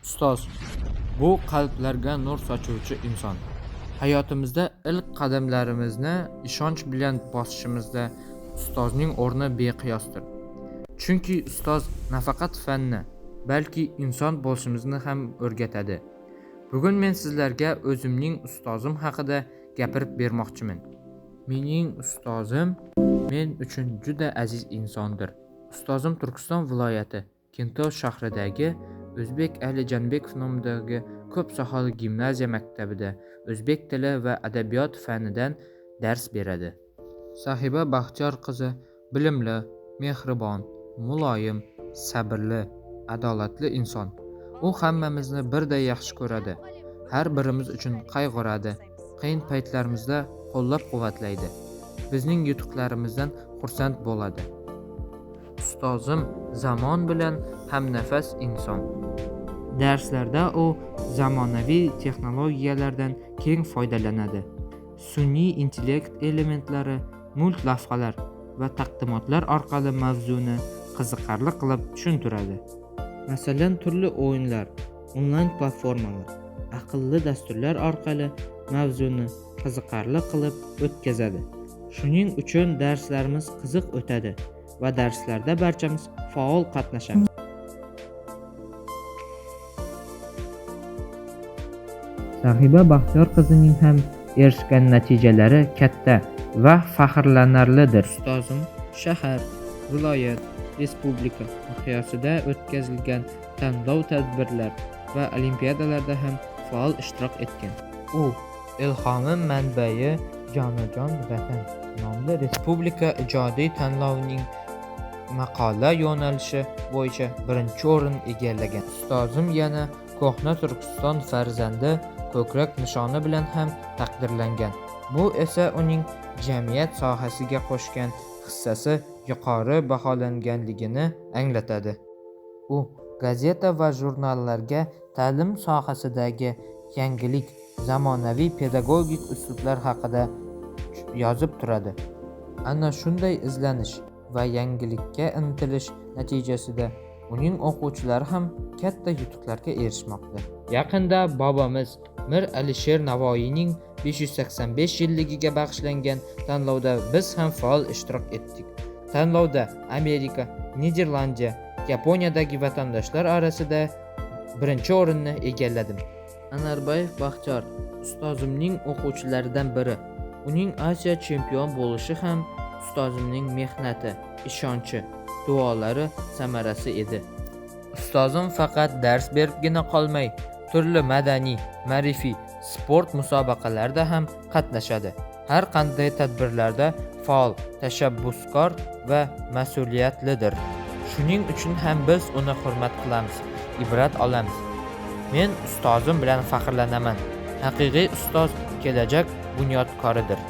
Ustoz bu qalblarga nur sochuvchi inson. Hayotimizda ilk qadamlarimizni ishonch bilan bosishimizda ustozning o'rni beqiyosdir. Chunki ustoz nafaqat fanni, balki inson bo'lishimizni ham o'rgatadi. Bugun men sizlarga o'zimning ustozim haqida gapirib bermoqchiman. Mening ustozim men uchun juda aziz insondir. Ustozim Turkiston viloyati Kentov shahridagi O'zbek Ali Janbekov nomidagi ko'p sohali gimnaziya maktabida o'zbek tili va adabiyot fanidan dars beradi. Sahiba Baxtiyor qizi bilimli, mehribon, muloyim, sabrli, adolatli inson. U hammamizni birday yaxshi ko'radi. Har birimiz uchun qayg'uradi. Qiyin paytlarimizda qo'llab-quvvatlaydi. Bizning yutuqlarimizdan xursand bo'ladi. Ustozim zamon bilan hamnafas inson. Darslarda u zamonaviy texnologiyalardan keng foydalanadi. Sun'iy intellekt elementlari, mulk lavhalar va taqdimotlar orqali mavzuni qiziqarli qilib tushuntiradi. Masalan, turli o'yinlar, onlayn platformalar, aqlli dasturlar orqali mavzuni qiziqarli qilib o'tkazadi. Shuning uchun darslarimiz qiziq o'tadi va darslarda barchamiz faol qatnashamiz. Sahiba Baxtiyor qizining ham erishgan natijalari katta va faxrlanarlidir. Ustozim shahar, viloyat, respublika miqyosida o'tkazilgan tanlov tadbirlar va olimpiadalarda ham faol ishtirok etgan. U ilhomim manbai Jonajon Vatan nomli respublika ijodiy tanlovining maqola yo'nalishi bo'yicha birinchi o'rin egallagan. Ustozim yana Ko'hna Turkiston farzandi ko'krak nishoni bilan ham taqdirlangan. Bu esa uning jamiyat sohasiga qo'shgan hissasi yuqori baholanganligini anglatadi. U gazeta va jurnallarga ta'lim sohasidagi yangilik, zamonaviy pedagogik uslublar haqida yozib turadi. Ana shunday izlanish va yangilikka intilish natijasida uning o'quvchilari ham katta yutuqlarga erishmoqda. Yaqinda bobomiz Mir Alisher Navoiyning 585 yilligiga bag'ishlangan tanlovda biz ham faol ishtirok etdik. Tanlovda Amerika, Niderlandiya, Yaponiyadagi vatandoshlar orasida birinchi o'rinni egalladim. Anarbayev Baxtiyor ustozimning o'quvchilaridan biri. Uning Osiyo chempion bo'lishi ham ustozimning mehnati, ishonchi, duolari samarasi edi. Ustozim faqat dars beribgina qolmay, turli madaniy, ma'rifiy, sport musobaqalarida ham qatnashadi. Har qanday tadbirlarda faol, tashabbuskor va mas'uliyatlidir. Shuning uchun ham biz uni hurmat qilamiz, ibrat olamiz. Men ustozim bilan faxrlanaman. Haqiqiy ustoz kelajak bunyodkoridir.